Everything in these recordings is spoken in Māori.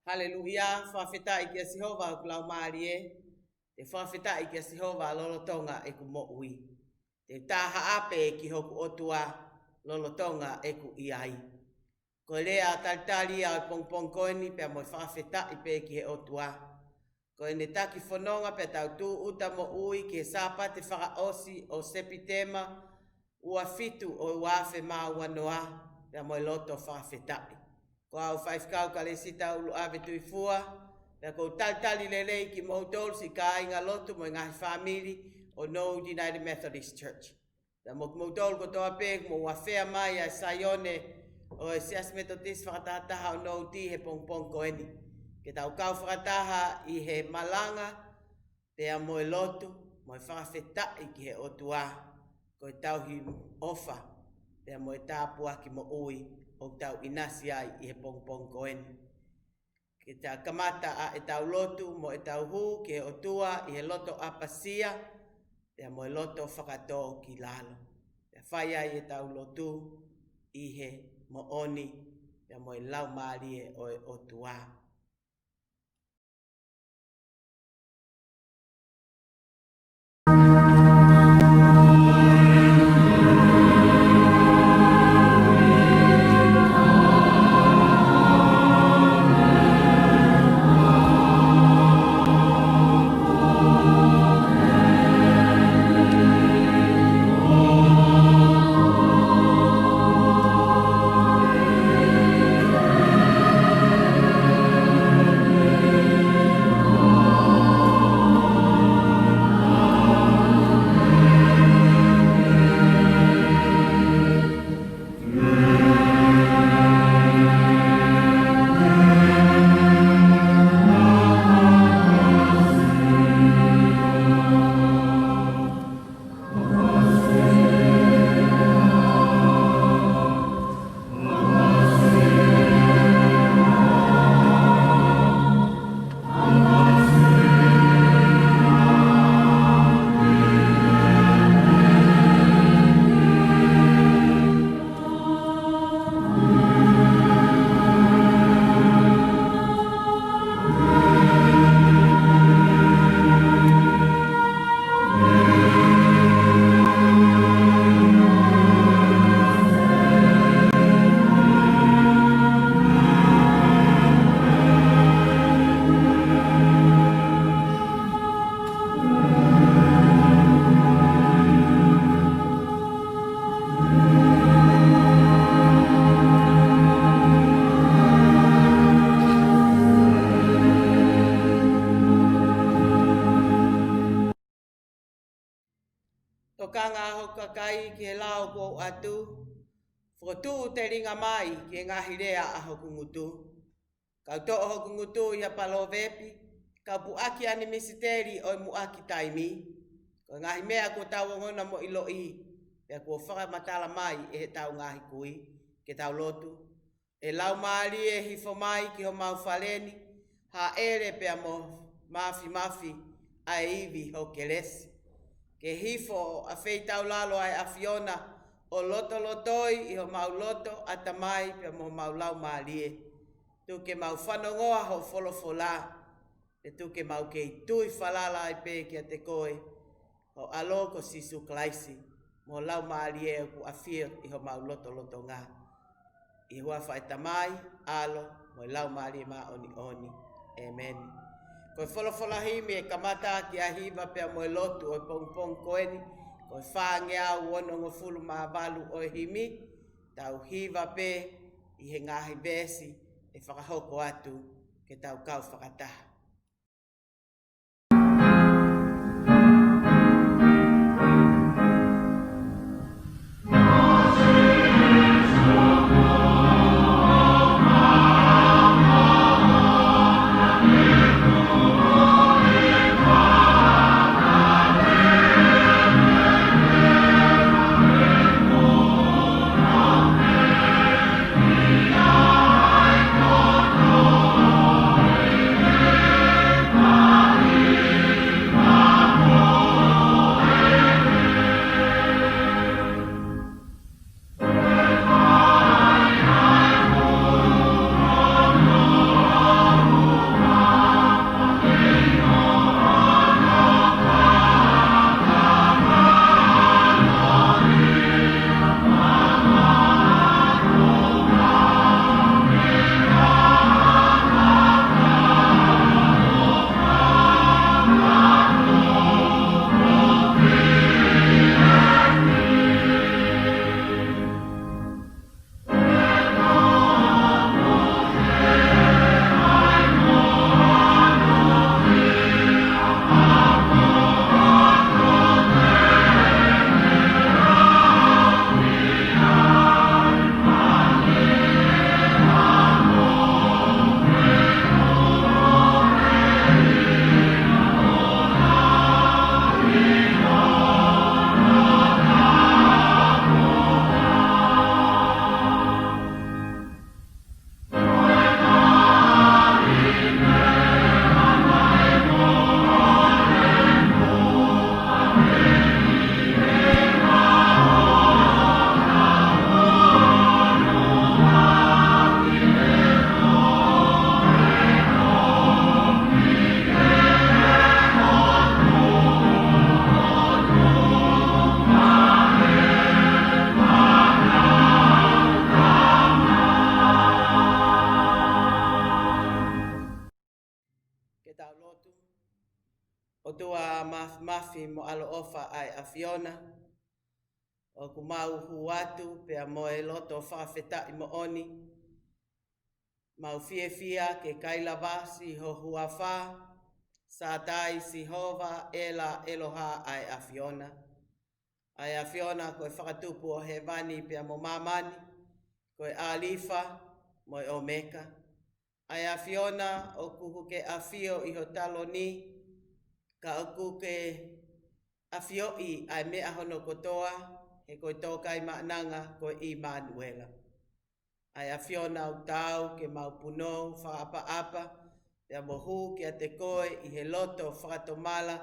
Haleluia, whawhetai ki a Sihova o kulau maari e. Te whawhetai ki a Sihova lolotonga e ku mo'ui. Te taha ape ki hoku otua lolotonga e ku iai. Ko lea talitali a pongpong koeni pe mo whawhetai pe ki he otua. Ko ne taki whanonga pe tau tū uta mo'ui ki he sāpa te whakaosi o sepitema ua fitu o uafe maua noa pe mo loto whawhetai. Ko au whaifkau ka le sita ulu ave tui fua, pe ko talitali lelei ki moutol si ka inga lotu mo ngahi whamiri o No United Methodist Church. Pe mo moutol ko toa pe mo wafea mai a Sayone o e sias metodist whakatataha o No Ti he pongpong koeni. Ke tau kau whakataha i he malanga, pe a mo e lotu, mo e whawhetai ki he otua, ko e tau hi ofa, pe a mo e tāpua ki mo ui, o tau inasi ai i he pongpong koeni. Ke tā kamata a e tau lotu mo e tau hu ki he otua i he loto apasia, pe mo e loto whakatō ki lalo. Pe whai ai e tau lotu i he mo oni, pe mo e lau maari e o e otua. Tokanga hoka kai ki he lao ko atu, whakatu te ringa mai ki ngahi rea a hoku ngutu. Kau toa hoku ngutu i a palo vepi, kau puaki ani misiteri o i muaki taimi. Ko ngahi mea ko tau ngona mo ilo i, pia ko whakamatala mai e he tau ngahi kui, ke tau lotu. E lau maari e hifo mai ki ho mau whaleni, ha ere pia mo mafi a iwi ho kelesi. Ke hifo a feitau lalo ai a Fiona o loto lotoi i ho mau loto atamai pe mo mau lau maalie. Tu ke mau whanongoa ho wholofola. E tu ke mau kei tui whalala ai pe ki a te koe. Ho alo ko sisu klaisi. Mo lau maalie ku a fia i ho mau loto ngā. I hua whaitamai, alo, mo lau maalie ma oni. Amen. Ko wholofola himi e kamata ki a hiva pia mo e lotu o e pongpong koeni, ko whaange au ono ngofulu maa balu o e himi, tau hiva pe i he ngahi besi e whakahoko atu ke tau kau whakataha. Yeah. tua mafi mo alo ofa ai a Fiona. O ku mau huatu pea mo e loto whawheta i mo oni. Mau fia ke kaila vasi ho huawha. Sa tai si hova ela eloha ai a Fiona. Ai a Fiona koe whakatupu o he vani pea mo mamani. Koe alifa mo e omeka. Ai a Fiona o kuku ke a fio i ho talo ni. Ka o kuke a fio i ai mea hono kotoa. He koe tōka i maananga koe i Manuela. Ai a Fiona o tau ke mau punou whaapa-apa. Pea mo hu ki a te koe i he loto whakatomala.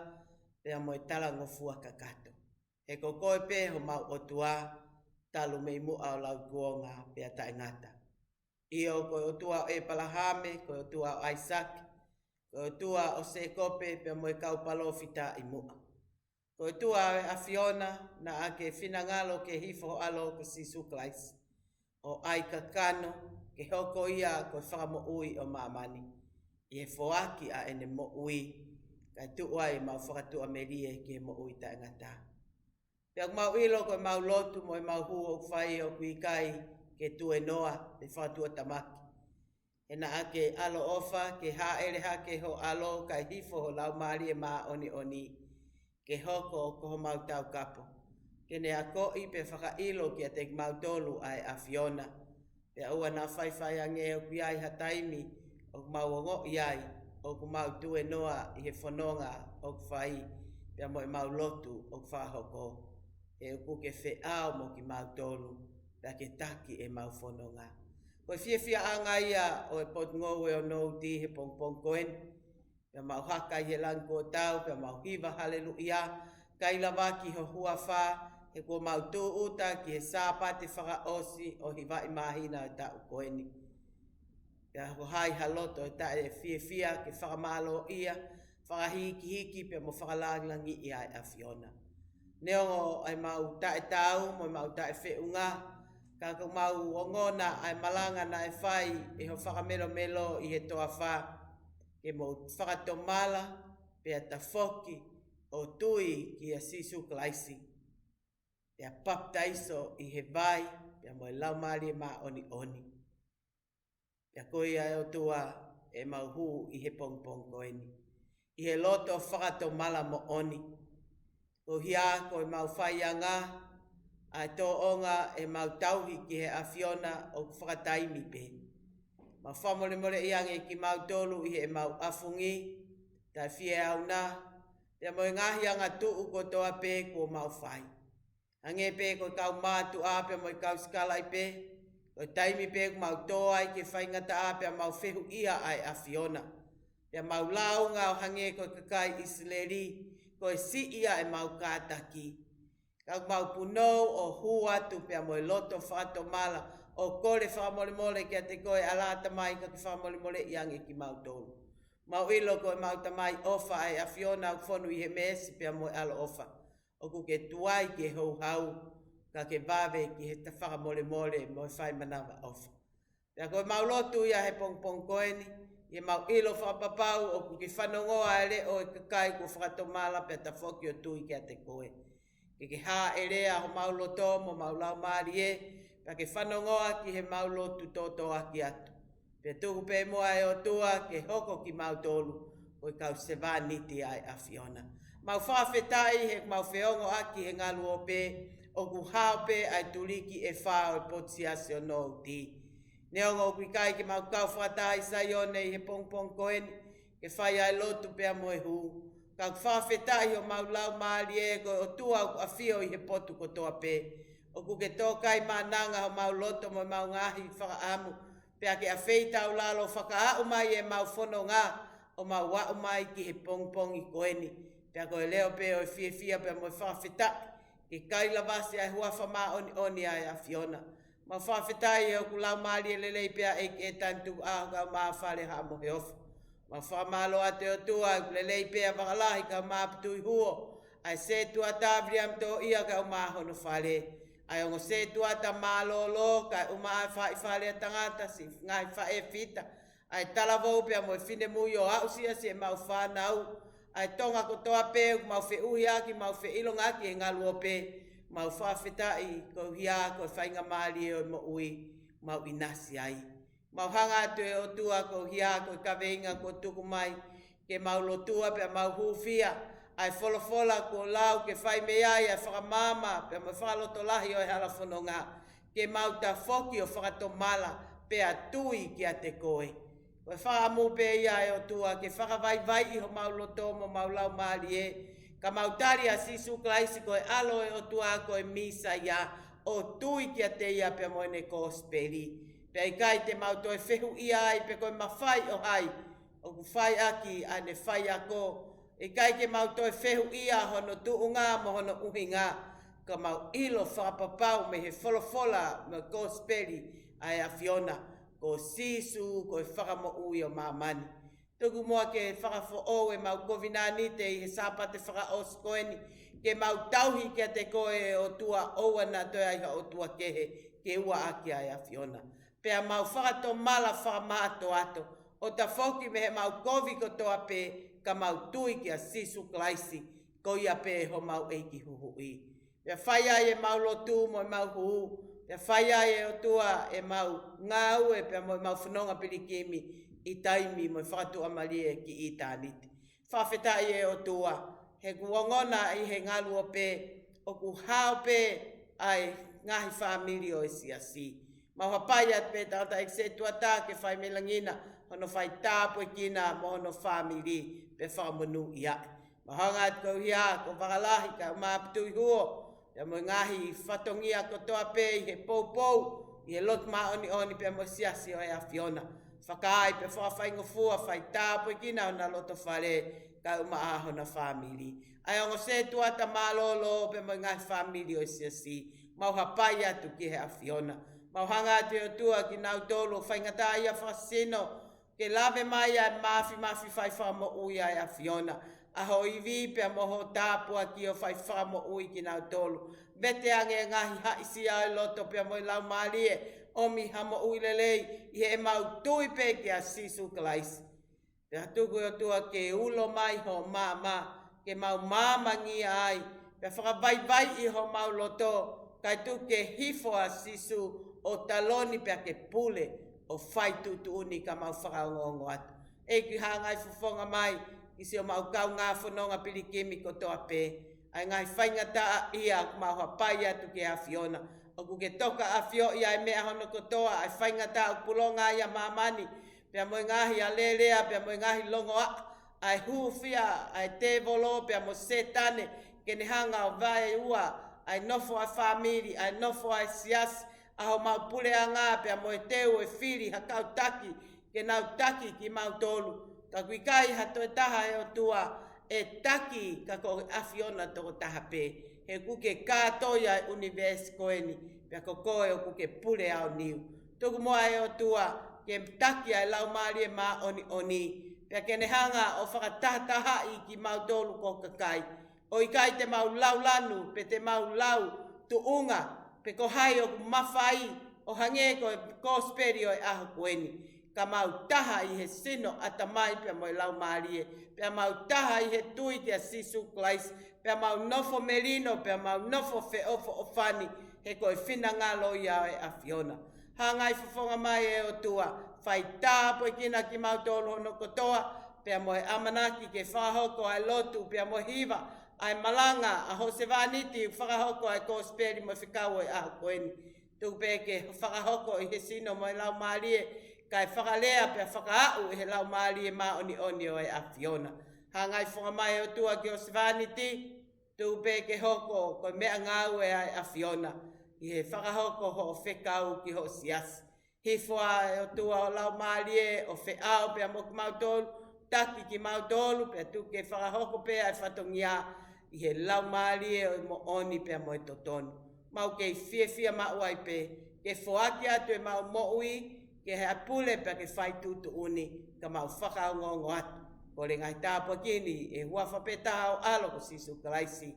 Pea mo i tala ngofua kakato. He ko koe pe ho mau otua. Talu mei mua o lau kuonga pea ta ingata. Io koe otua o e palahame, koe otua o Isaac. Koe otua o se kope pea mo i kaupalo fita i mua. Koe otua o a Fiona na ake finangalo ke hifo alo ko Sisu Klaisi. O aika kano ke hoko ia koe whakamo ui o mamani. I he foaki a ene mo ui. Kai tuua i mau whakatua merie ke mo ui ta ingata. Pea mau ilo koe mau lotu mo i mau hu o whai o kui kai ke tue noa te whatua tamaki. E na ake alo ofa ke haere hake ho alo kai hifo ho lau maari e maa oni. Ke hoko o koho mau tau kapo. Ke ne a koi pe whaka ilo ki a te mau tolu ai a Fiona. Pea ua na whaiwhai ange o kui ai hataimi o mau ongo iai o ku mau tue noa i he whanonga o ku whai. Pea mo i mau lotu o ku whahoko. E uku ke wheao mo ki mau tolu. Pea ke taki e mau whanonga. Koe fia anga ia o e pot ngowe o nou di he pong koen. Pea mau haka i he langko tau, pea mau hiva haleluia. Kaila waki ho huawha, he kua mau tū uta ki he sāpate whaka osi o hiva i mahina o tau koeni. Pea ho hai haloto e ta e fia ke whakamalo ia, whakahiki pea mo whakalangi i ai a Fiona. Neongo ai mau ta e tau, mo mau ta e whiunga, ka mau ongona ai malanga na e whai e ho whakamelo i he toa wha. Ke mo whakatomala pea ta whoki o tui ki a Sisu Klaisi. Pea baptaiso i he vai, pea mo e laumari e maa oni. Pea koe ai o tua e mau hu i he pong koeni. I he loto whakatomala mo oni. Ko hia ko e mau whaianga, ai tō onga e mau tauhi ki he a Fiona o whakataimi pe. Mau whamole iange ki mau tolu i he mau afungi, tai fie au na, te mo ngahi anga tuu ko toa pe ko mau whai. Ange pe ko kau mātu ape mo i kau skala i pe, ko taimi pe ko mau toa i ke whaingata ape mau whehu ia ai a Fiona. Pea mau launga o hange ko kakai Isleri, ko e si ia e mau kātaki. Kau mau punou o huatu pea mo i loto whakatomala o kore whakamole kia te koe alata mai ka ki whakamole iange ki mau tolu. Mau ilo koe mau tamai ofa ai a Fiona au whonu i he mesi pea mo i alo ofa. O ku ke tuai ke hou hau ka ke vawe ki he ta whakamole mo i whai manawa ofa. Pea koe mau lotu ia he pong koeni, i mau ilo whakapapau o ku ki whanongoa ele o i kakai ku whakatomala pea ta whoki o tui kia te koe. Ke ha erea ho mau loto mo mau lau maari e, pea ke whanongoa ki he mau lotu totoa ki atu. Pea tuku pe moa e o tua ke hoko ki mau tolu, o i kau sevaniti ai a Fiona. Mau whawhetai he mau whiongo aki he ngalu o pe, o ku hao pe ai turiki e whao e potsiasi o nou ti. Neongo kui kai ki mau kau whatai sai one i he pong koeni, ke whai ai lotu pea mo e hu. Kau whawhetai o mau lau maari e ko o tua a whio i he potu ko toa pe. O ku ke tōkai mananga o mau loto mo mau ngahi whakaamu. Pea ke a wheitau lalo whakaau mai e mau whono ngā o mau wau mai ki he pong i koeni. Pea ko e leo pe o e fia pea mo e whawhetai. Ke kaila vasi ai huafa maa oni ai a Fiona. Mau whawhetai e o ku lau maari e lelei pea e ke tantu a kau maa whare ha mo he ofa. Ma whamalo a te o tua, lelei pea wakalahi ka māputu i huo. Ai se tua tāwri am tō ia ka umahono whare. Ai ongo se tua ta mālolo, ka umaha whare a tangata si ngai whae fita. Ai talavou pea mo e whine mui o ausia si e mau whanau. ai tonga ko toa pe mau fe uhi aki mau fe ilo ngaki e ngalu ope mau whawhetai ko hia ko whainga maali o mo ui mau inasi ai. Mau hanga atu e o tua ko hia ko kaweinga ko tuku mai ke mau lotua pe mau hufia ai fola ko lau ke whai me ai ai whakamama pe mau whakaloto lahi o e hala whanonga ke mau ta foki o whakatomala pe atui ki a te koe. Koe whaamu pe ia e o tua ke whakawai i ho mau loto mo mau lau maali e ka mau tari a sisu klaisi koe alo e o tua koe misa ia o tui ki a te ia pe moene kosperi. Pe ai kai te mau toi whehu ia ai pe koe mawhai o hai o ku whai aki a ne whai ako. E kai ke mau toi whehu ia hono tuunga mo hono uhinga ka mau ilo whapapau me he wholofola me kosperi ai a Fiona. Ko sisu, ko whakamo ui o mamani. Tuku mua ke whakafo o e mau kovinani te i he sapate whakaos koeni. Ke mau tauhi kia te koe o tua oana toi ai o tua kehe ke ua aki ai a Fiona. Pea mau whakato mala whakamato ato. O ta whoki me he mau kovi ko toa pe ka mau tui kia sisu klaisi. Ko ia pe ho mau eiki huhui. Pea whai ai e mau lotu mo e mau huu. Pea whai ai e o tua e mau ngau e pea mo e mau whanonga pilikimi i taimi mo e whakatu amalie ki i tāniti. Whawhetai e o tua he kuongona i he ngalu o pe o ku hao pe ai ngahi whamiri o e siasi. Mau hapai at pe tata e se tuata ke whai melangina hono whai tāpo e kina mo hono whamiri pe whamonu ia. Mahanga at ko hia ko whakalahi ka umaputui huo. Pea mo ngahi whatongia ko toa pe i he poupou, i he lot maoni pea mo siasi o e a Fiona. Whakaai pe whawhaingo fua, whai tāpo i kina o na loto whare ka uma aho na whamiri. Ai ongo se tuata malolo pe mo ngahi whamiri o e siasi, mau hapai atu ki he a Fiona. Mau hanga atu o tua ki nau tolo, whaingata ia whasino, ke lave mai a mafi whai whamo ui ai a Fiona. Aho i vi pea moho tāpua ki o whai whamo ui ki nau tolu. Vete ange ngahi haisi ai loto pea mo i lau maalie. Omi hamo ui lelei i he mau tui pe ki a sisu klaisi. Pea tuku o tua ke ulo mai ho mama. Ke mau mamangi ai. Pea whakavai i ho mau loto. Kai tu ke hifo a sisu o taloni pea ke pule o whai tutu uni ka mau whakaongongo atu. E ki hangai fufonga mai. Isi o mau kau ngā whanonga pilikimi ko toa pe. Ai ngai whaingata ia mau hapai atu ke a Fiona. O ku ke toka a Fio ia e mea hono ko toa. Ai whaingata o pulonga ia mamani. Pea mo ngahi a lelea, pea mo ngahi longo a. Ai hufia, ai te volo, pea mo setane. Ke ne hanga o vai ua. Ai nofo a whamiri, ai nofo a siasi. Aho mau pule a ngā, pea mo e teu e whiri hakau taki. Ke nau taki ki mau tolu. Ka kui kai hato e taha e o tua e taki ka ko a Fiona toko taha pe. He kuke kātoia e univers koeni. Pea ko koe o kuke pule au niu. Tuku moa e o tua ke taki ai lau maari e maa oni. Pea kene hanga o whakatataha i ki mau tolu ko kakai. O i kai te mau lau lanu pe te mau lau tu unga. Pe ko hai o mawhai o hange ko e kosperi o e aho koeni. Ka mau taha i he sino ata mai pea mo i lau maarie. Pea mau taha i he tui kia sisu klaisi. Pea mau nofo merino, pea mau nofo feofo o fani. He koe whina ngalo i au e a Fiona. Hangai fufonga mai e o tua. Whai tāpo i kina ki mau tolu hono kotoa. Pea mo e amanaki ke whahoko ai lotu. Pea mo hiva ai malanga a hose vaniti. Whakahoko ai kosperi mo whikau e aho koeni. Tupe ke whakahoko i he sino mo i lau maarie. Kai whakalea pia whakaau e he lau maari e maa oni o e a Fiona. Hangai whunga mai o tua ki o Svaniti, tupe ke hoko ko mea ngau e a Fiona. I he whakahoko ho o whekau ki ho siasi. Hifua e o tua o lau maari e o wheau pia moku mautolu, taki ki mautolu pia tuke whakahoko pia e whatongia. I he lau maari e o mo oni pia mo e totonu. Mau kei fia mauai pe, ke whoaki atu e mau moui, ke he apule pa ke whai tutu uni ka mau whakaongongo atu. Ko le ngai tāpua kini e hua whapeta o alo ko sisu klaisi.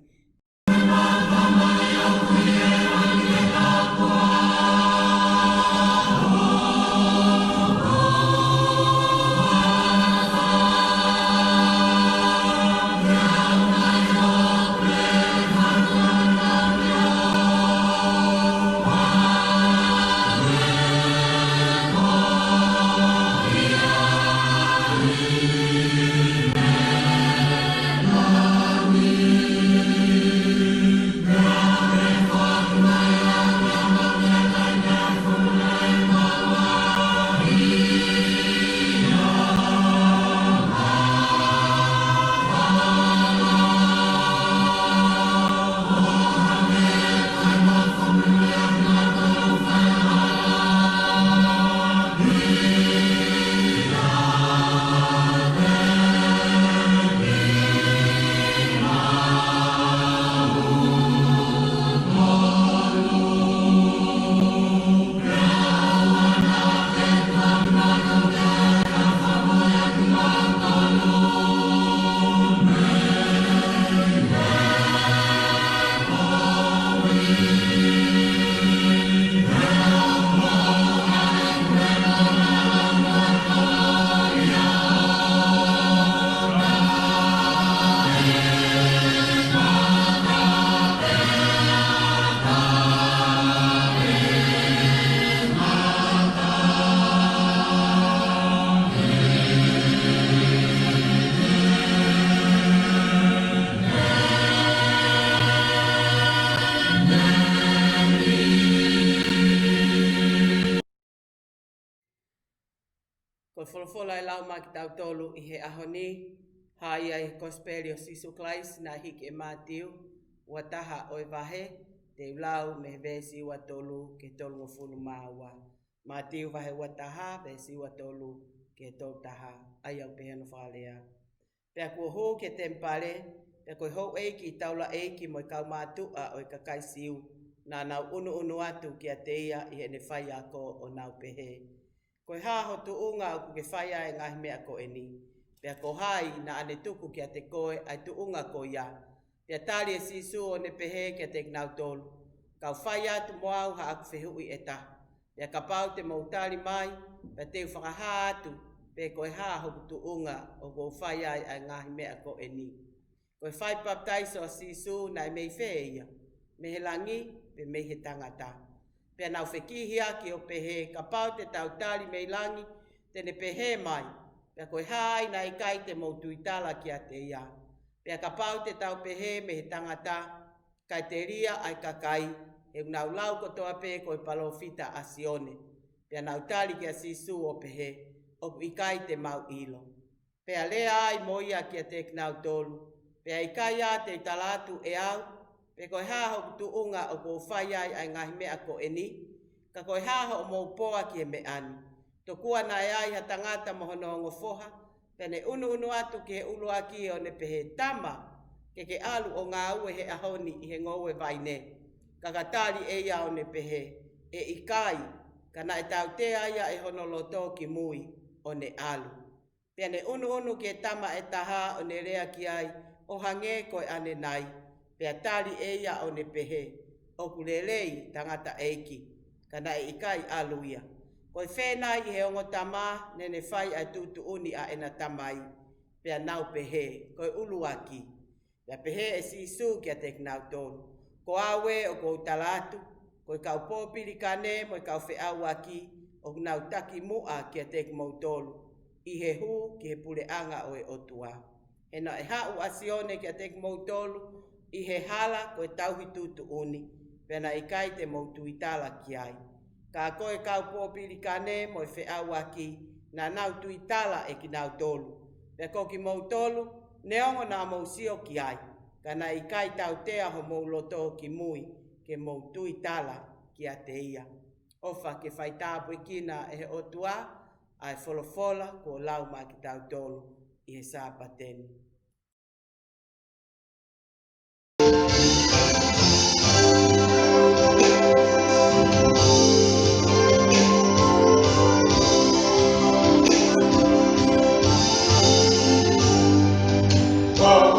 Ko wholofola e lau mā ki tau tolu i he ahoni, hai ai Gospelio Sisu Klais na hiki e mātiu, ua taha o e wahe, te ulau me he vesi ua tolu ke tolu ngofunu māua. Mātiu wahe ua taha, vesi ua tolu ke tolu taha, ai au peheno whalea. Pea kua hō ke tempare, pea koe hou eiki i taula eiki mo i kau mātua o i kakai siu, na nau unu atu ki a teia i he ne whai ako o nau pehe. Koe hāho tuunga o kuke whaia e ngahi mea ko e ni. Pea ko hai na ane tuku ki a te koe ai tuunga ko ia. Pea tali e sisu o ne pehe ki a te nau tolu. Kau whaia tu moau ha aku whehui e ta. Pea ka pau te mautali mai, pea teu whakaha atu, pea koe hāho tuunga o ko whaia ai ngahi mea ko e ni. Koe whai baptaiso a sisu na e mei whea. Me he langi, pe me he tangata. Pea nau whekihi aki o pehe, ka pau te tautali mei langi, tene pehe mai. Pea koe hai na ikai te mautuitala ki a te ia. Pea ka pau te tau pehe me he tangata, kai te ria ai kakai, e unau lau kotoa pe koe palofita a sione. Pea nau tali ki a sisu o pehe, o ikai te mau ilo. Pea lea ai moia ki a te knau tolu. Pea ikai a te talatu e au, pe koe haho kutuunga o ko whai ai ngahi mea ko e ni, ka koe haho o mou poa ki e me ani. Tokua na e ai ha tangata mohono o ngofoha, pene unu atu ki he ulu aki o ne pehe tama, ke alu o ngā ue he ahoni i he ngoue vaine. Kakatari e ia o ne pehe, e ikai, kana e tau te aia e honoloto ki mui o ne alu. Pene unu ki e tama e taha o ne rea ki ai, o hange koe ane nai. Pea tali e ia o ne pehe, o kulelei tangata eiki, kana e ikai aluia. Koe whenai i he ongo tama, nene whai ai tutu uni a ena tamai, pea nau pehe, koe uluaki. Pea pehe e sisu ki a te knau tonu. Ko awe o ko utalatu, koe kau pōpiri kane, mo i kau whiauaki, o nau taki mua ki a te kmautolu, i he hu ki he pureanga o e otua. E na e hau asione ki a te kmautolu, i he hala koe tauhi tutu uni, pena i kai te mautuitala ki ai. Ka koe kau pōpiri kane mo i whiauaki, na nau tuitala e ki nau tolu. Pea ko ki mautolu, neongo na mausio ki ai, kana i kai tau tea ho mauloto ki mui, ke mautuitala ki a te ia. Ofa ke whaitapu i kina e he otua, ai wholofola ko lau ma ki tau tolu i he sāpateni. Oh,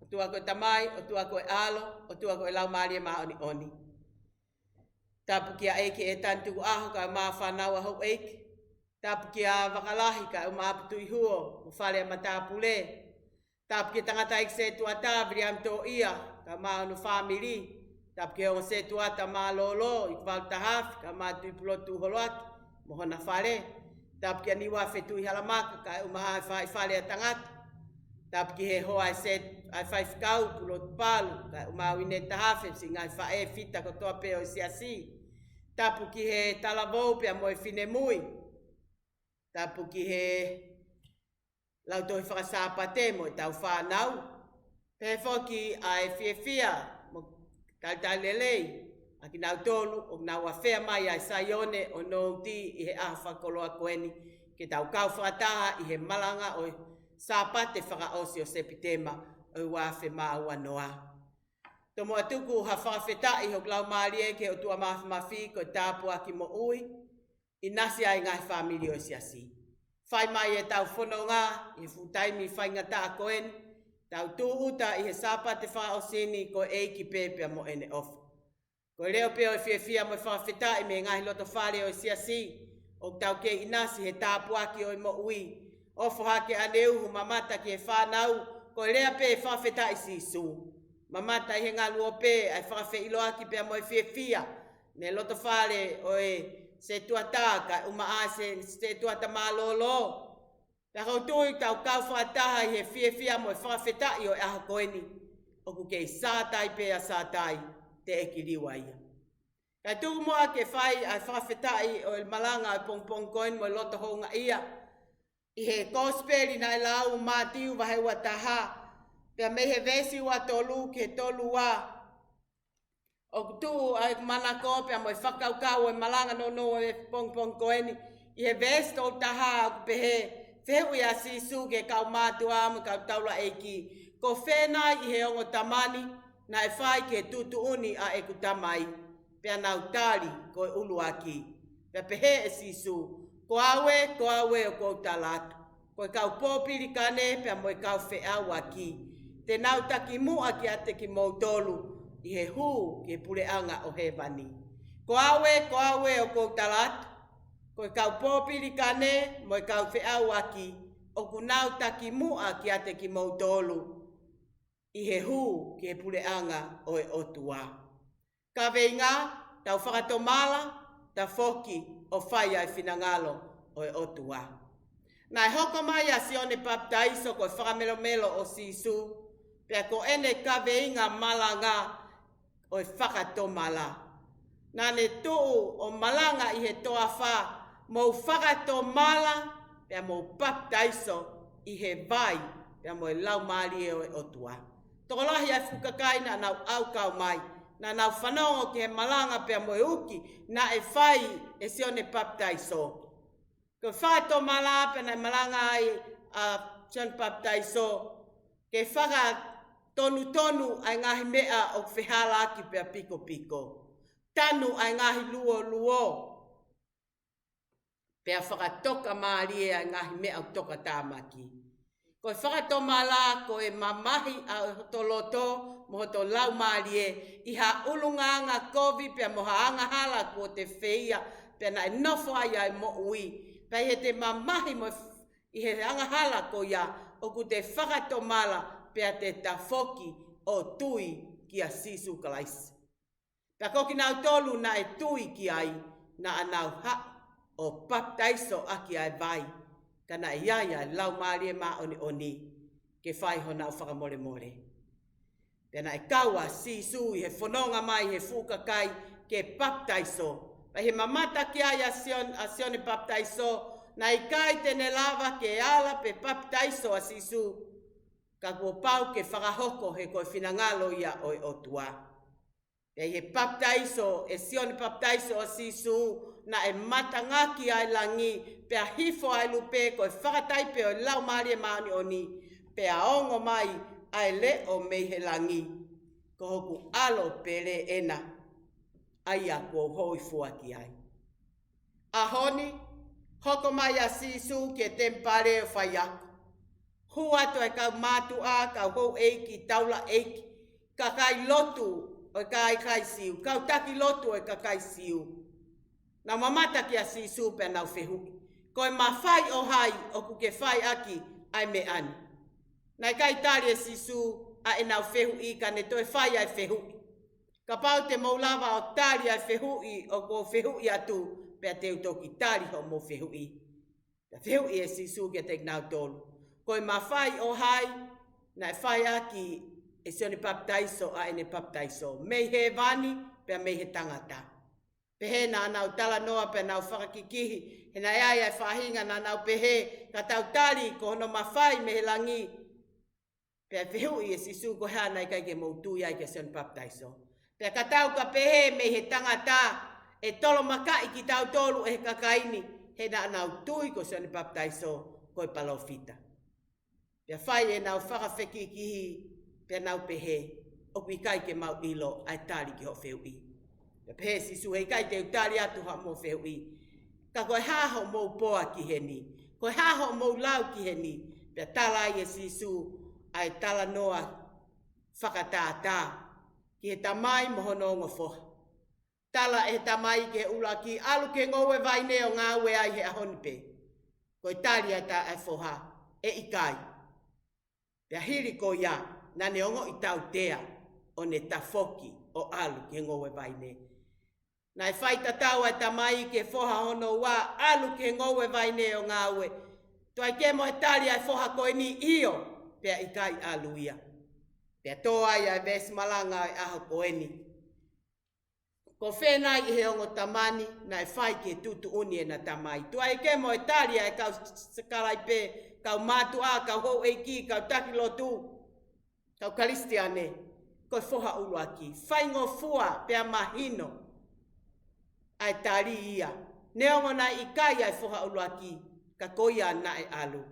o tua koe tamai, o tua koe alo, o tua koe lau maalie maa oni oni. Tapu kia eike e tantuku aho ka maa whanau a hau eike. Tapu kia wakalahi ka o maa putu i huo, o whare matapu le. Tapu kia tangata ik se tuata viri am tō ia, ka maa onu whamiri. Tapu kia o se tuata maa lolo, i kwal tahafi, ka maa tui pulotu holoaki, mohona whare. Tapu kia niwa whetui halamaka, ka o maa i whare a tangata. Tapu ki he hoa e se ai whaifikau pulotu palu, ka o maa wine tahafi, si ngai whae fita ko toa peo i siasi. Tapu ki he talavou pia moe fine mui. Tapu ki he lau tohi whakasāpate moe tau whanau. Pehe whoki ai fia mo talelei. Aki nau tolu o nau a whea mai ai saione o nouti i he aha whakoloa koeni. Ke tau kau whakataha i he malanga o sāpate whakaosi o sepitema o wafe maa ua noa. Tomo atuku ha whawheta i hok lau maalie ke o tua mafi ko tāpua ki mo ui. I nasi ai ngai whamili o siasi. Whai mai e tau whanonga i futaimi whai ngata a koen. Tau tū uta i he sāpate wha o sini ko eiki pēpea mo ene ofu. Ko leo peo i whiawhia mo whawheta i me ngai loto whare o siasi. O tau ke i nasi he tāpua ki o i mo ui. Ofo hake aneuhu mamata ki he whanau. Ko lea pē whawheta i sisu. Mamata i he ngā luope ai whawhe iloaki pia mo i whiawhia. Me loto whare o e se tuata ka uma ase se tuata malolo. Ta hautui tau kau whataha i he whiawhia mo i whawheta i o e aha koeni. Oku kei sātai pia sātai te eki liwa ia. Kai tuku moa ke whai ai whawheta i o il malanga i pongpong koen mo i loto honga ia. I he kosperi na i lau mātiu wahewa taha. Pea mehe vesi wa tolu ke tolu wa. O kutu ai manako pea mo i whakaukau e malanga no e pong koeni. I he vesi tol taha ku pehe. Whehu ia sisu ke kau mātua amu kau taula eiki. Ko whenai i he ongo tamani na e whai ke tutu uni a eku tamai. Pea nau tali ko e uluaki. Pea pehe e sisu. Ko awe o kou talatu. Ko e kau pōpiri kane pea mo i kau wheau aki. Te nau taki mua ki ate ki mautolu i he hū ki pule anga o he vani. Ko awe o kou talatu. Ko i kau pōpiri kane mo i kau wheau aki. O ku nau taki mua ki ate ki mautolu i he hū ki pule anga o e otua. Ka veinga, tau whakatomala, ta foki o whai ai whinangalo o e otua. Nai hoko mai a sione paptaiso ko whakamelomelo o sisu. Pea ko ene ka veinga malanga o e whakatomala. Nane tuu o malanga i he toa wha, mo whakatomala, pea mo paptaiso i he vai, pea mo e lau maari o e otua. Tokolahi ai fukakai na nau au kau mai, na nau whanongo ki he malanga pea mo e uki, na e whai e sione paptaiso. Ko whakatomala pea na malanga ai a sione paptaiso, ke whaka tonu ai ngahi mea o whihala ki pia piko. Tanu ai ngahi luo. Pea whakatoka maarie ai ngahi mea o toka tāmaki. Ko whakatomala ko e mamahi a toloto mo to lau maarie i ha ulunganga kovi pia moha anga hala ko te whia pia na e nofo ai mo ui. Pea he te mamahi mo i he anga hala ko ia o ku te whakatomala pea te tafoki o tui ki a sisu kalaisi. Pea koki nau tolu na e tui ki ai na anau ha o paptaiso aki ai vai. Kana iaia lau maarie maa oni ke whai hona o whakamore. Pea na e kaua sisu i he whanonga mai he fukakai ke paptaiso. Pea he mamata ki ai a sione paptaiso na i kai tene lava ke ala pe paptaiso a sisu. Ka kua pau ke whakahoko he koe whinangalo ia o e otua. E he paptaiso, e sione paptaiso o sisu, na e matangaki ai langi, pea hifo ai lupe koe whakataipe o lau maari e maani oni, pea ongo mai ai le o mei he langi. Ko hoku alo pele ena, ai a kua hoi fuaki ai. A honi, hoko mai a sisu ke tempare o whaiako. Hua to e kau mātu a, kau hou eiki, taula eiki. Ka kai lotu o kai siu. Kau taki lotu o kai siu. Na mamata ki a sisu pe nau whehui. Koe mawhai o hai o kuke whai aki ai me ani. Nai kai tari e sisu a e nau whehui ka ne toi whai ai whehui. Ka pau te maulawa o tari ai whehui o ko whehui atu pe te utoki tari ho mo whehui. Ta whehui e sisu ke te nau tolu. Koe mawhai o hai nai whai aki e sione baptaiso a ene baptaiso. Mei he vani pe mei he tangata. Pehe na nau tala noa pe nau whakakikihi. He na ai ai whahinga na nau pehe ka tau tali ko hono mawhai me he langi. Pea whihui e sisu ko hea nai kai ke moutu iai ke sione baptaiso. Pea ka tau ka pehe me he tangata e tolo makai ki tau tolu e he kakaini. He na nau tui ko sione baptaiso ko e palofita. Pea whai e nau whakawhekikihi pea nau pehe o kui kai ke mau ilo ai tali ki ho whihui. Pea pehe sisu hei kai te utali atu ha mo whihui. Ka koe haho mou poa ki he ni. Koe haho mou lau ki he ni. Pea talai e sisu ai tala noa whakatātā. Ki he tamai mohono ngofoha. Tala e tamai ke ula ki alu ke ngowe vai neo ngā ue ai he ahonipe. Koe tali ai ta ai foha e ikai. Pea hiri ko ia na ne ongo i tau tea o ne tafoki o alu ke ngowe vai ne. Nai whaita tau ai tamai ke foha hono wa alu ke ngowe vai neo ngā ue. Tuai ke mo he tali ai foha koe ni io. Pea ikai alu ia. Pea toa ia e vesi malanga ai aho koeni. Ko whenai i he ongo tamani, na e whai ke tutu uni e na tamai. Tua e ke mo e taria e kau sakalai pe, kau mātu a, kau hou e ki, kau taki lotu, kau karistiane, ko e whoha ulu aki. Whai ngō fua pea mahino, ai tari ia. Neongo na i kai ai whoha ulu aki, ka koia na e alu.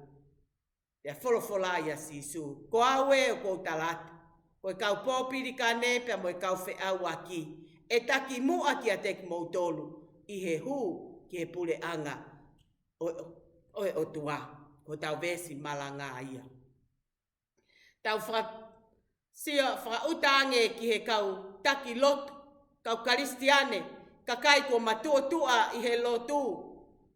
Pea wholofola ia sisu, ko aue o ko talata. Ko e kau pōpiri ka ne, pea mo e kau whe au aki. E taki mua ki a teki mou tolu, i he hu ki he pule anga o e otua, ko tau vesi malanga ia. Tau whakautange ki he kau taki lotu, kau karistiane, ka kai ko matua i he lotu,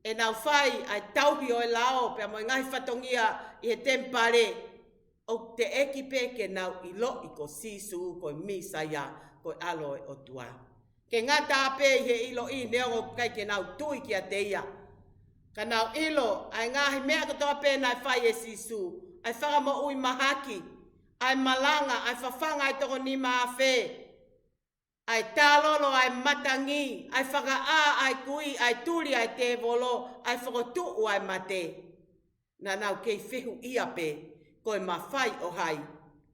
e nau whai ai tauhi o e lao, pea mo i ngahi whatongia i he tempare, o te ekipe ke nau i lo i ko sisu, ko misa ia, ko alo e otua. Ke ngata ape i he ilo i neongo kai ke nau tui ki a te ia. Ka nau ilo, ai ngahi mea katoa pe nai whai e sisu, ai whaka mo ui mahaki, ai malanga, ai whawhanga ai toko ni maafe, ai tālolo, ai matangi, ai whaka ai kui, ai turi, ai te volo, ai whakotuu ai mate. Na nau kei whihu ia pe, koe mawhai o hai,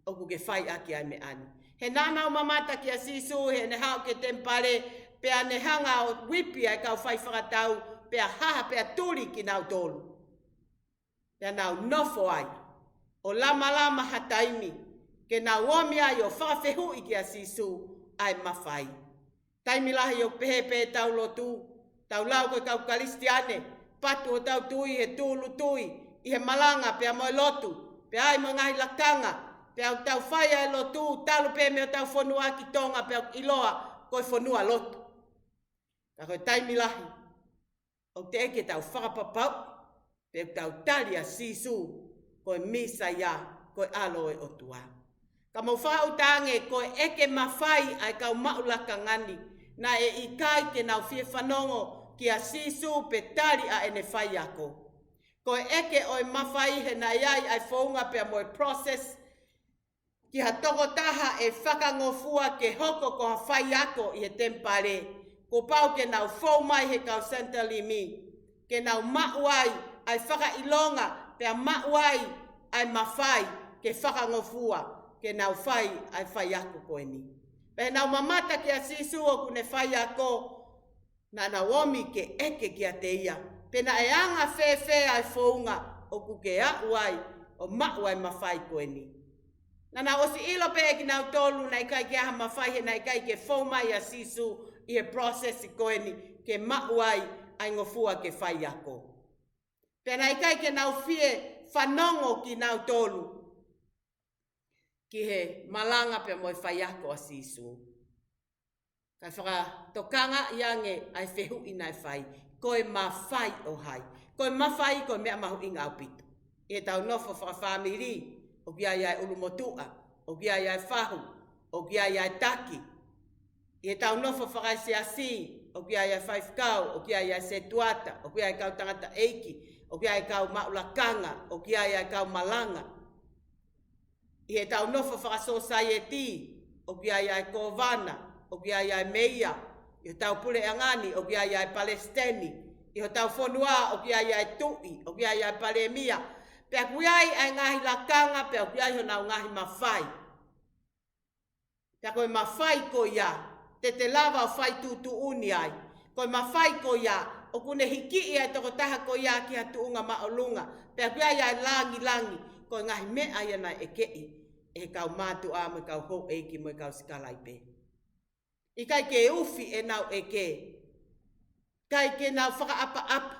o kuke whai aki ai me ani. He nānau mamata ki a sisu, he ne hao ke tempare, pea ne hanga o wipi ai kau whai whakatau, pea haha pea turi ki nau tolu. Pea nau nofo ai, o lama hataimi, ke nau omi ai o whawhehu i ki a sisu, ai mawhai. Taimi lahi o pehe tau lotu, tau lau koe kau karistiane, patu o tau tui, he tūlu tui, i he malanga pea moe lotu, pea ai mo ngahi lakanga, pea o tau whai ai lotu, talu pe me o tau whanua ki tonga, pea o iloa koe whanua lotu. Ka koe taimi lahi, o te eke tau whakapapau, pea o tau taria sisu, koe misa ia, koe aloe o tua. Ka mau whautange koe eke mawhai ai kau maulaka ngani, na e ikai ke nau fie whanongo ki a sisu pe tari a ene whai ako. Koe eke oi mawhai he na iai ai whaunga pea moe process, ki ha toko taha e whakangofua ke hoko ko ha whai ako i he tempare. Ko pau ke nau whau mai he kau Santa Limi. Ke nau mauai ai whakailonga pea mauai ai mawhai ke whakangofua ke nau whai ai whai ako koe ni. Pe nau mamata ki a sisu o kune whai ako na nau omi ke eke ki a te ia. Pe na e anga whewhe ai whaunga o kuke auai o mauai mawhai koe ni. Nana osi ilo pe ki nau tolu na ikai ke aha mawhai he na ikai ke whau mai a sisu i he process i koe ni ke mauai ai ngofua ke whai ako. Pe na ikai ke nau fie whanongo ki nau tolu. Ki he malanga pe moi whaiako a sisu. Kai whaka tokanga iange ai whehu inai whai. Koe mawhai o hai. Koe mawhai koe mea mahu inga au pitu. E tau nofo whakawhamiri. O kia iai ulumotua. O kia iai whahu. O kia iai taki. E tau nofo whakaisiasi. O kia iai whaifkau. O kia iai setuata. O kia iai kau tangata eiki. O kia iai kau maulakanga. O kia iai kau malanga. I he tau nofo whakasosaieti. O kia iai kovana. O kia iai meia. I he tau pule angani. O kia iai palestini. I he tau whonua. O kia iai tui. O kia iai palemia. Pea kuiai ai ngahi lakanga. Pea kuiai honau ngahi mawhai. Pea koe mawhai ko ia. Te lava o whai tutu uni ai. Koe mawhai ko ia. O kune hiki ia toko taha ko ia ki hatu unga maolunga. Pea kuiai ai langi. Koe ngahi mea ia nai e kei. E kau mātu a mo kau ho eiki mo kau sikalai pe. I kai ke ufi e nau e ke. Kai ke nau whakaapa.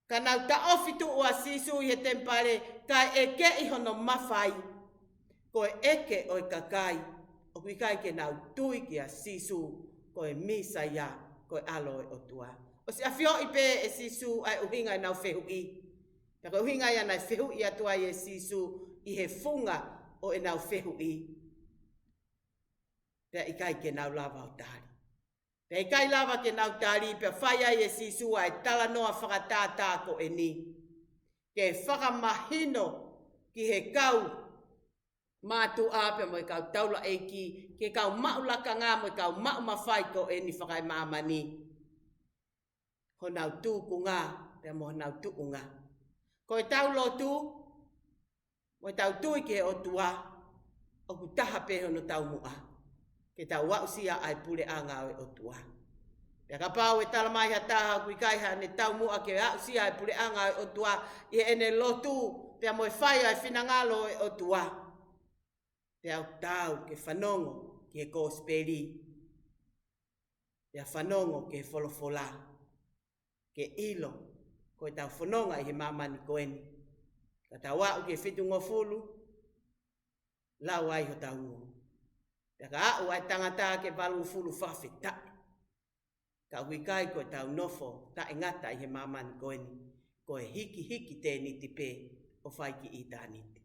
Ka nau ta ofi tu ua sisu i he tempare. Kai e ke i hono mawhai. Koe eke o i kakai. O kui kai ke nau tui ki a sisu. Koe misa ia. Koe aloe o tua. O si awhio i pe e sisu ai uhinga i nau whehu i. Ka uhinga ia nai whehu i atua i e sisu i he funga o e nau whehu i. Pea i kai ke nau lava o tari. Pea i kai lava ke nau tari, pea whaia i e sisu ai tala noa whakatātā ko e ni. Ke whakamahino ki he kau mātu āpea mo i kau taula eiki, ke kau maulaka ngā mo i kau maumawhai ko e ni whakai māmani. Ho nau tū ku ngā, pea mo nau tuku ngā. Ko e tau lotu, mo i tau tui ke o tua, o ku taha peho no tau mua. Ke tau wausia ai pule anga o tua. Pea ka pau e talamai ha taha kui kaiha ne tau mua ke wausia ai pule anga o tua, i ene lotu, pea mo e whai ai whinangalo o tua. Pea au tau ke whanongo ki e kōsperi. Pea whanongo ke wholofola. Ke ilo, ko e tau whanonga i he mamani koeni. Ka tau wau ke whitu ngofulu, lau ai ho tau ngō. Pea ka au ai tangata ke walu fulu whawhita. Ka ui kai ko e tau nofo, ta e ngata i he mamani koeni. Ko e hiki te niti pe o whai ki i tā niti.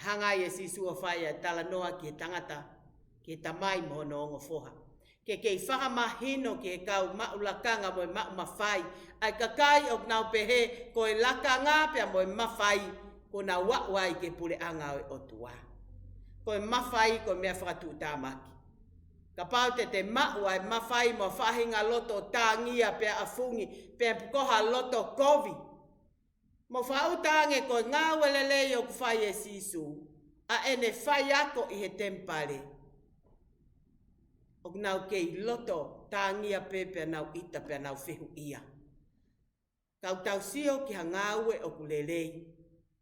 Hangai e sisu o whai e tala noa ki he tangata, ki he tamai mo no ongo foha. Ke kei whakamahino ki he kau maulakanga mo e maumawhai. Ai kakai o nau pehe ko e lakanga pea mo e mawhai ko na wauai ke pule anga o tua. Ko e mawhai ko mea whakatu tāmaki. Ka pau te mauai mawhai mo whahinga loto tāngia pea afungi pea pukoha loto kovi. Mo whautange ko ngā welelei o kuwhai e sisu a ene whai ako i he tempare. O nau kei loto tāngia pepea nau ita pea nau whehu ia. Kau tau sio ki ha ngāue o kulelei,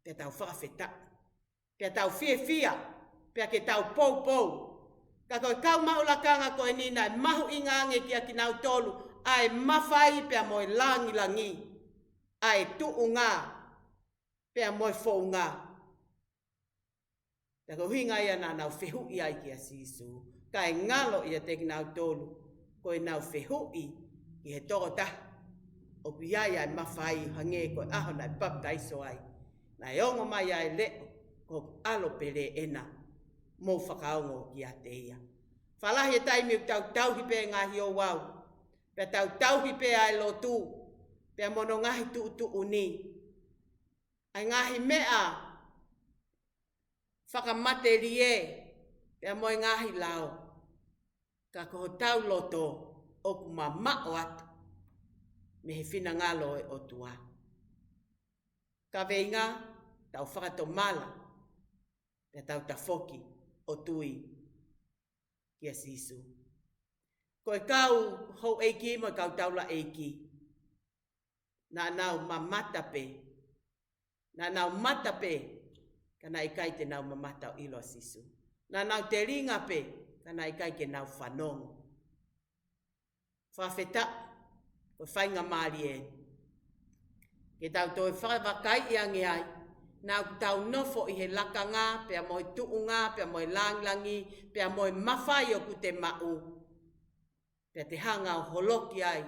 pea tau whakawheta. Pea tau whia, pea ke tau pou. Ka koe kau maulakanga koe nina e mahu ingange ki a ki nau tolu, ai mawhai pea moe langi, ai tuu ngā, pea moe fou ngā. Pea koe hinga ia nā nau whehu ia i ki a sisu. Ka e ngalo ia te ki nau tolu, ko e nau whehui i he tokota. O ku iai ai mawhai hange ko e aho nai baptaiso ai. Nai ongo mai ai leo ko alo pere ena mou whakaongo ki a te ia. Whalahi e taimi u tau hipe ngahi o wau. Pea tau hipe ai lotu. Pea mono ngahi tu uni. Ai ngahi mea whakamaterie. Pea moe ngahi lao. Ka koho tau loto o ku mamao atu. Me he whina ngalo e o tua. Ka veinga, tau whakato mala. Pea tau tafoki o tui ki a sisu. Ko e kau hou eiki mo e kau taula eiki. Nā nau mamata pe. Nā nau mata pe. Kana i kai te nau mamata o ilo a sisu. Nā nau te ringa pe. Kana i kai ke nau whanongo. Whawheta, ko whainga maari e. Ke tau toi whakawakai i angi ai. Nau tau nofo i he lakanga, pia moi tuunga, pia moi langlangi, pia moi mawhai o ku te mau. Pia te hanga o holoki ai.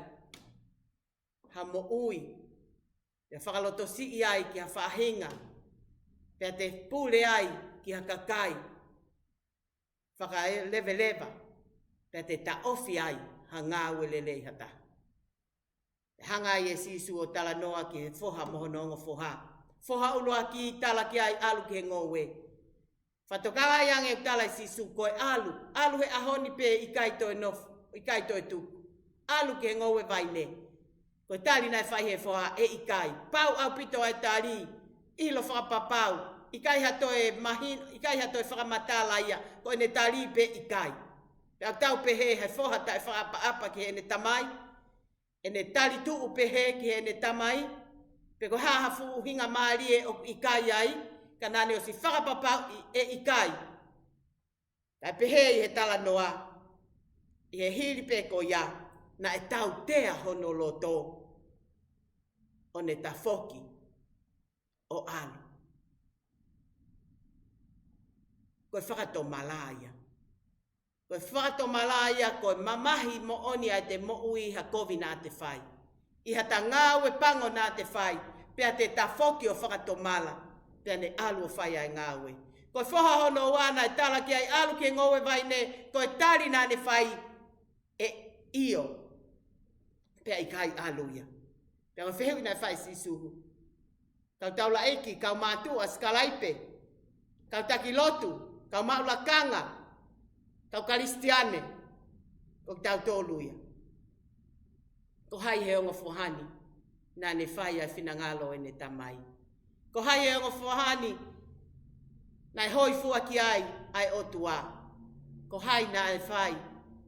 Ha mo ui. Pia whakaloto si i ai ki ha whahinga. Pia te pule ai ki ha kakai. Whaka leve leva. Pia te ta ofi ai ha ngā welelei hata. Hanga i e sisu o tala noa ki he foha mohonongo foha. Foha uloa ki tala ki ai alu ki he ngowe. Whatokanga i ange tala i sisu koe alu. Alu he ahoni pe i kaito e tuku. Alu ki he ngowe vaine. Koe tali nai whai he foha e i kai. Pau au pito ai tali. Ilo whakapapau. I kai hato e mahin. I kai hato e whakamatala ia. Koe ne tali pe i kai. Pau tau pe he foha ta e whakapaapa ki he ne tamai. E ne tali tuu pehe ki he ne tamai. Peko hahafu hinga maari e o ikai ai. Ka nane o si whakapapau e ikai. Tai pehe i he tala noa. I he hiri peko ia. Na e tau tea hono loto. O ne tafoki. O alu. Koe whakato malaya. Koe whakato malaya koe mamahi mo oni ai te mo ui ha kovi nā te whai. I ha ta ngāwe pango nā te whai. Pea te tafoki o whakato mala. Pea ne alu o whai ai ngāwe. Koe whoha hono wana e tala ki ai alu ki ngowe vai ne. Koe tari nā ne whai e io. Pea i kai alu ia. Pea koe whehui nā whai sisuhu. Kau taula eki, kau mātua, skalaipe. Kau taki lotu, kau maula kanga. Kau karistiane, o tau tōluia. Ko hai he ongo whohani, nā ne whai ai whinangalo e ne tamai. Ko hai he ongo whohani, nai hoi fua ki ai otua. Ko hai nā e whai,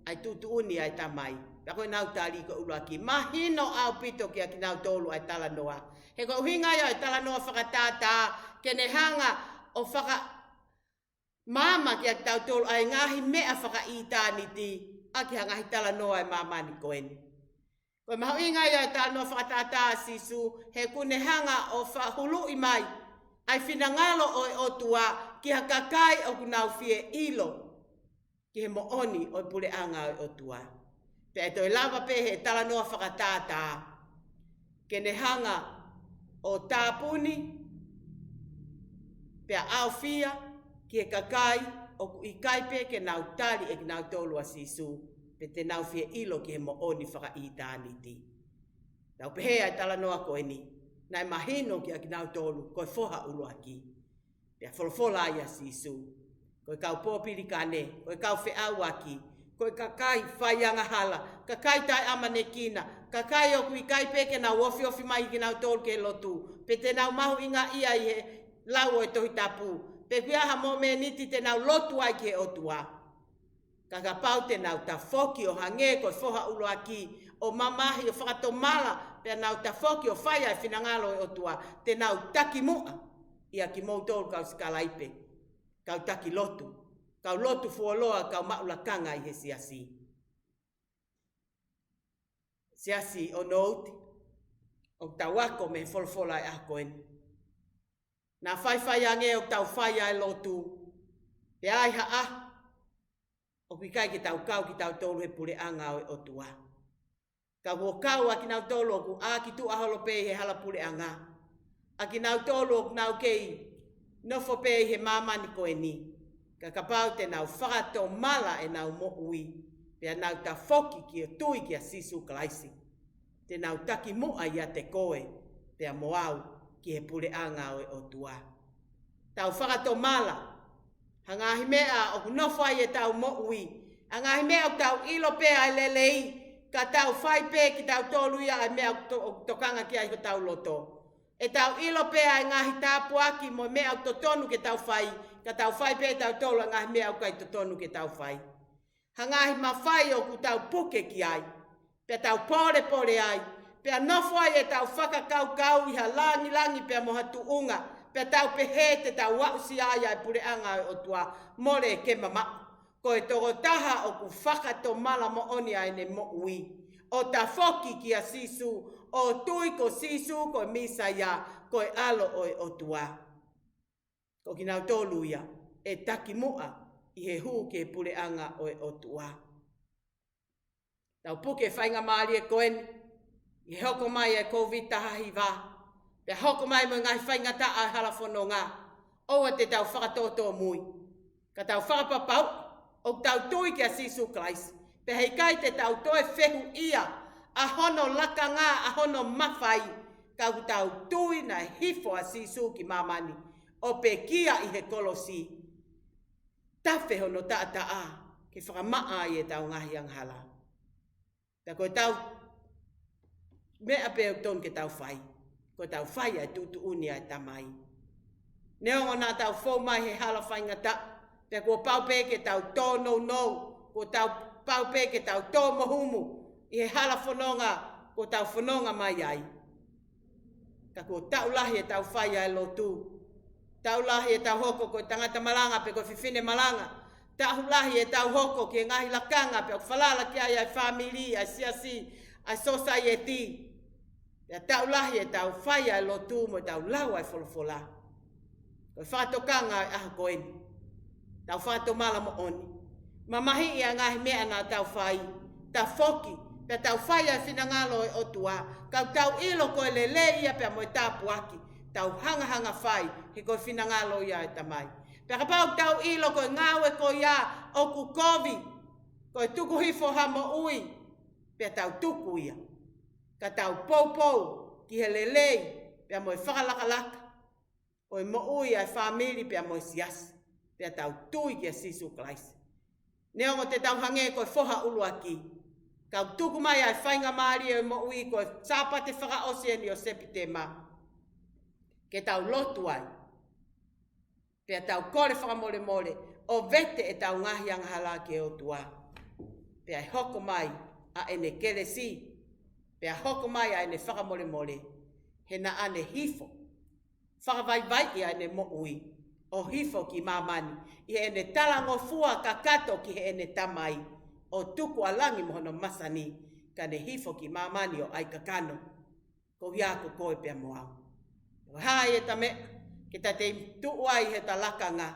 ai tutu uni ai tamai. Pea koe nau tāli ko ula ki. Mahino au pito ki a ki nau tōlu ai tala noa. He ko uhinga ia ai tala noa whakatātā, ke ne hanga o Mama ki a tau tolu ai ngahi mea whaka i tāni ti. Aki ha ngahi tala noa e mamani koeni. Koe maho inga ia e tala noa whakatātā sisu. He kune hanga o whahulu i mai. Ai whinangalo o e otua. Ki ha kakai o kunau fie ilo. Ki he mooni o pule anga o e otua. Pea toi lava pehe tala noa whakatātā. Ke ne hanga o tāpuni. Pea au fia. Ki e kakai, o ku i kaipe ke nau tali e ki nau tolu a sisu, pe te nau fie ilo ki he mo oni whaka i tāni ti. Nau pehe ai tala noa koe ni, nai mahino ki a ki nau tolu, koe foha ulu aki. Pea wholofola ai a sisu, koe kau pōpiri kane, koe kau whe au aki, koe kakai whaianga hala, kakai tai amane kina, kakai o ku i kaipe ke nau ofi mai ki nau tolu ke lotu, pe te nau mahu inga ia i he lau e tohi tapu. Pe kuiaha mo me niti te nau lotu ai ki he otua. Kaka pau te nau ta foki o hange koe foha ulo aki. O mamahi o whakatomala pe nau ta foki o whai ai whinangalo e otua. Te nau taki mua. Ia ki mou tolu kau skalaipe. Kau taki lotu. Kau lotu fuoloa kau maula kanga i he siasi. Siasi o nouti. O tawako me folfola e akoeni. Nā whai ange o tau whai ai lotu. Pe ai haa. O ki kai ki tau kau ki tau tolu he pule anga o e otua. Ka huo kau a ki nau tolu o ku a ki tu aholo pei he hala pule anga. A ki nau tolu o ku nau kei nofo pei he mamani koe ni. Ka kapau te nau whakato mala e nau mo ui. Pea nau ta foki ki o tui ki a sisu kalaisi. Te nau taki mua ia te koe. Pea moau. Ki he pule anga o e otua. Tau whakato mala. Hangahi mea o kunowhai e tau mo ui. Hangahi mea o tau ilo pea e lelei. Ka tau whai pe ki tau tolu ia e mea o tokanga ki ai ko tau loto. E tau ilo pea e ngahi tāpu aki mo mea o totonu ke tau whai. Ka tau whai pe tau tolu a ngahi mea o kai totonu ke tau whai. Hangahi ma whai o ku tau puke ki ai. Pe tau pore ai. Pea nofo ai e tau whakakau i ha langi pea moha tuunga. Pea tau pehe te tau wausi ai ai pure anga o tua more ke mama. Ko e toko taha o ku whakato mala mo oni ai ne mo ui. o ta foki ki a sisu, o tui ko sisu ko misa ia, ko e alo o e otua. Ko ki nau tolu ia, e taki mua i he hu ke puleanga o e otua. Tau puke whainga maari e koen, i hoko mai e COVID tahahi wā. Pea hoko mai mo ngai whainga ta a halafononga, oua te tau whakatoto mui. Ka tau whakapapau, o tau tui ki a sisu Christ. Pea hei kai te tau toe whehu ia, a hono lakanga, a hono mawhai, kau tau tui na hifo a sisu ki mamani, o pe kia i he kolosi. Tawhe hono ta a, ke whakamaa i e tau ngahi ang hala. Ta koe tau, mea pe ton ke tau whai, koe tau whai ai tutu uni ai tamai. Neongo nā tau whau mai he hala whainga ta, pe kua paupe ke tau tō no, kua tau paupe ke tau tō mohumu, i he hala whanonga, kua tau whanonga mai ai. Ta kua tau lahi e tau whai ai lotu, tau lahi e tau hoko koe tangata malanga, pe koe whiwhine malanga, tau lahi e tau hoko ke ngahi lakanga, pe koe whalala ki ai family, ai siasi, ai society. Pe tau lahi e tau whai ai lotu, mo tau lau ai wholofola. Koe whatokanga ai aha koeni. Tau whato mala mo oni. Mamahi ia ngahi mea nā tau whai. Ta foki. Pe tau whai ai whinangalo e otua. Kau tau ilo koe lele ia pe moe tāpu aki. Tau hanga whai. He koe whinangalo ia e tamai. Pe kapau tau ilo koe ngāwe koe ia oku kovi. Koe tuku hifo hamo ui. Pe tau tuku ia. Ka tau pou ki he lelei. Pe moe whakalakalaka. Oi mo ui ai family pe mo sias pe tau tui ki sisu Christ. Neongo te tau hange ko foha ulu aki. Kau tuku mai ai whainga maari e mo ui ko sapa te whaka oceani o sepitema. Ke tau lotu ai. Pe tau kore whaka mole o vete e tau ngahi ang hala ke o tua. Pe ai hoko mai a ene kelesi. Pe ai hoko mai a ene whaka mole. He na ane hifo. Whakawai ia ene mo ui, o hifo ki mamani, i ene talango fua kakato ki ene tamai, o tuku alangi mohono masani, ka ne hifo ki mamani o ai kakano, ko hiako koe pia moau. Hai e tame, ki ta te tuuai he ta lakanga,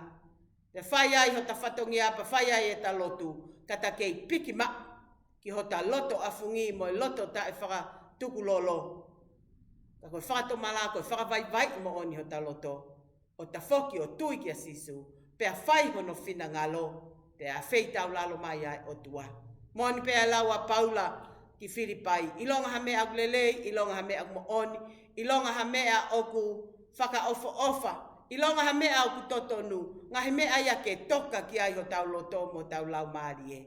te whai ai ho ta whatongi apa, whai ai e ta lotu, ka ta kei piki ma, ki ho ta loto afungi mo loto ta e whaka tuku lolo. Ka koe whakato mala, koe whakawai mo oni ho ta loto. O ta whoki o tui ki a sisu. Pea whai hono whina ngalo. Pea wheitau lalo mai ai o tua. Moni pea laua Paula ki Filipai. Ilonga ha mea akulelei, ilonga ha mea mo oni. Ilonga ha mea oku whaka ofa. Ilonga ha mea oku totonu. Ngahi mea ia ke toka ki ai ho tau loto mo tau lau maari e.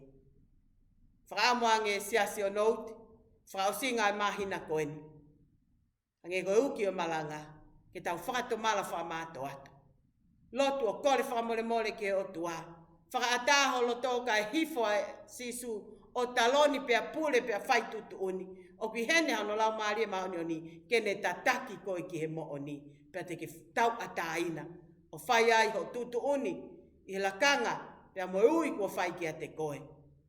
Whakaamoange siasi o nouti. Whakaosinga ai mahina koeni. Ange koe uki o malanga, ke tau whakato mala whakamato ato. Lotu o kore whakamole ke o tua. Whakaataho loto ka e hifo e sisu o taloni pea pule pea whai tutu uni. O ki hene hano lau maari e maoni oni, kene tataki koe ki he mo oni. Pea te ke tau ataina. O whai ai ho tutu uni, i he lakanga, pea mo ui kua whai ki a te koe.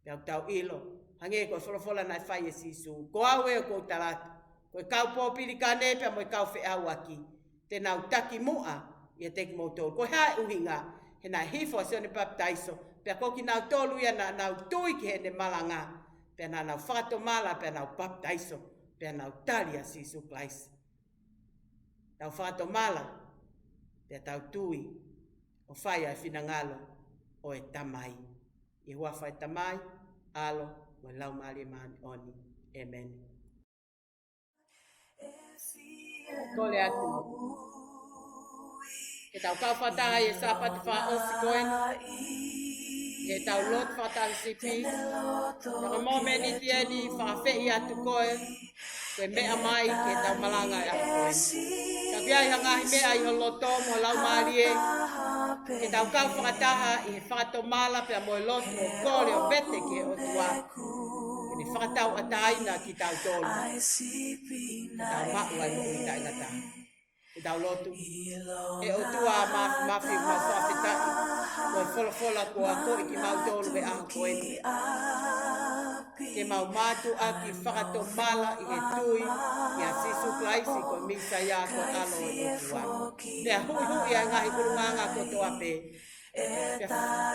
Pea tau ilo, hange koe wholofola nai whai e sisu. Ko aue o ko talata. Koe kau pōpiri ka nepea mo kau whi au aki. Te nau taki mua i a teki mō tōru. Koe hae uhinga, he nai hifo se one baptaiso. Pea koki nau tōlu ia na nau tui ki he ne malanga. Pea nau whakato mala, pea nau baptaiso. Pea nau tali a sisu Christ. Tau whakato mala, pea tau tui. O whai ai whina ngalo o e tamai. I hua whai tamai, alo, mo lau maari mani oni. Amen. Tole atu. Ke tau kau whata e sapati wha osi koen. Ke tau lot whata sipi. Naka mōmeni tieni whawhi atu koe. Koe mea mai ke tau malanga e ako koen. Ka piai hangahi mea i ho loto mo lau maari e. Ke tau kau whakataha i he whakato mala pia mo e loto o kore o vete ke o tua. Ni whakatau ataina ki tau tōlu. Tau maku ai mo i taina tā. Ki tau lotu. E o tua mawhi mawhapitai. Ko e wholofola ko a ko i ki mau tōlu e aha koeni. ke mau matu aki whakato mala i he tui i a sisu klaisi ko misa ia ko alo e otua. Pea hui hui a ngahi kurunganga ko toa pe. Pea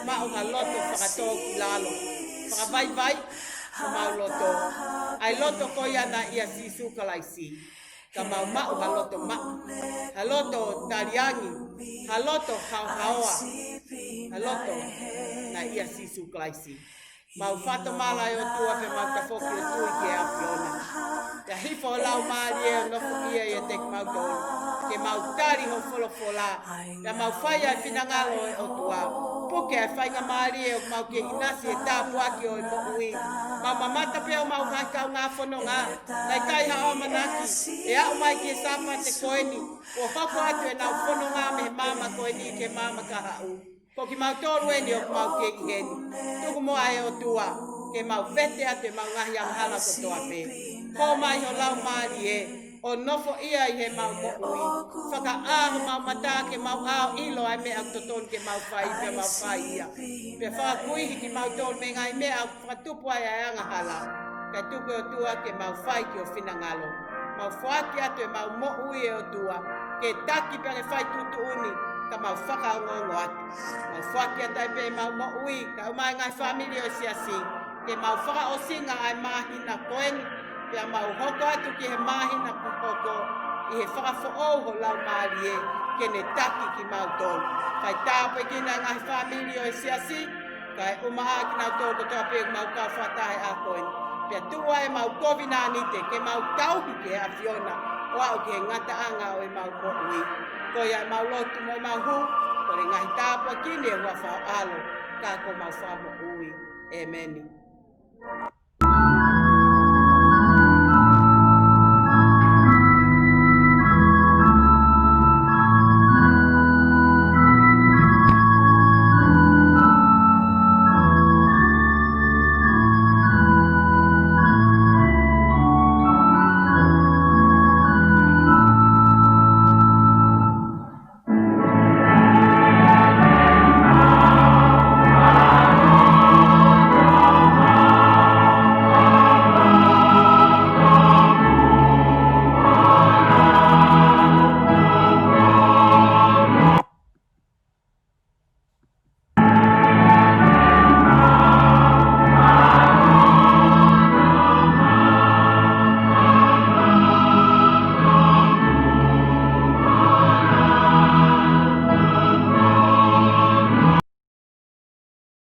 mau ha loto whakato ki lalo. Whakavai vai ko mau loto. Ai loto ko iana i a sisu klaisi. Ka mau ha loto mau. Ha loto tariangi. Ha loto hauhaoa. Ha loto na i a sisu klaisi. Mau fato mala e o tua pe mau ka foki o tui ke a fiona. Te hifo lau maari e o nofu ia e te mau tolu. Ke mau tari ho folo fola. Te mau whaia e finangalo e o tua. Puke e whainga maari e o mau ke inasi e tāpu aki o e mo ui. Mau mamata pe o mau ngai kau ngā whono ngā. Nai kai hao manaki. E au mai ke sapa te koeni. O hoko atu e nau whono ngā me he mama koeni ke mama ka hau. Ko ki mau tōru e ni o mau ke ki heni. Tuku moa e o tua. Ke mau vete atu e mau ngahi ang hala ko toa pe. Ko mai ho lau maari e. O nofo ia i he mau mo ui. Whaka aho mau mata ke mau ao ilo ai me au toton ke mau whai pe mau whai ia. Pe whaka kuihi ki mau tōru me ngai me au whatupu ai ai anga hala. Kai tuku o tua ke mau whai ki o whinangalo. Mau whaki atu e mau mo ui e o tua. Ke taki pe whai tutu uni. Ka mau whakaongongo atu. Mau whaki atai pe mau mo ui. Ka umai ngai familia o siasi. Ke mau whaka o singa ai mahina koeni. Pea mau hoko atu ki he mahina kukoko. I he whakawhoou ho lau maari e. Ke ne taki ki mau tōu. Kai tāpe kina ngai familia o siasi. Kai umaa ki nau tōu kotoa pe mau kau whatahe a koeni. Pea tua e mau kovina anite. Ke mau tauhi ke a Fiona. O au ke ngata anga o e mau mo ui. Ko ia mau lotu mo mau hu, ko re ngahi tāpua kine hua whao alo, ka ko mau whao mo ui. Emeni.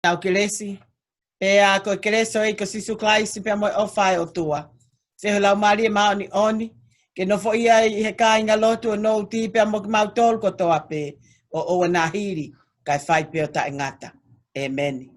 Tau kelesi. Pea ko keleso e ko sisu klaisi pea mo ofai o tua. Se ho lau maari e maoni oni. Ke no fo ia i he ka inga lotu o nou ti pea mo ki mau tolu ko toa pe. O nahiri kai whai peo ta ingata. Amen.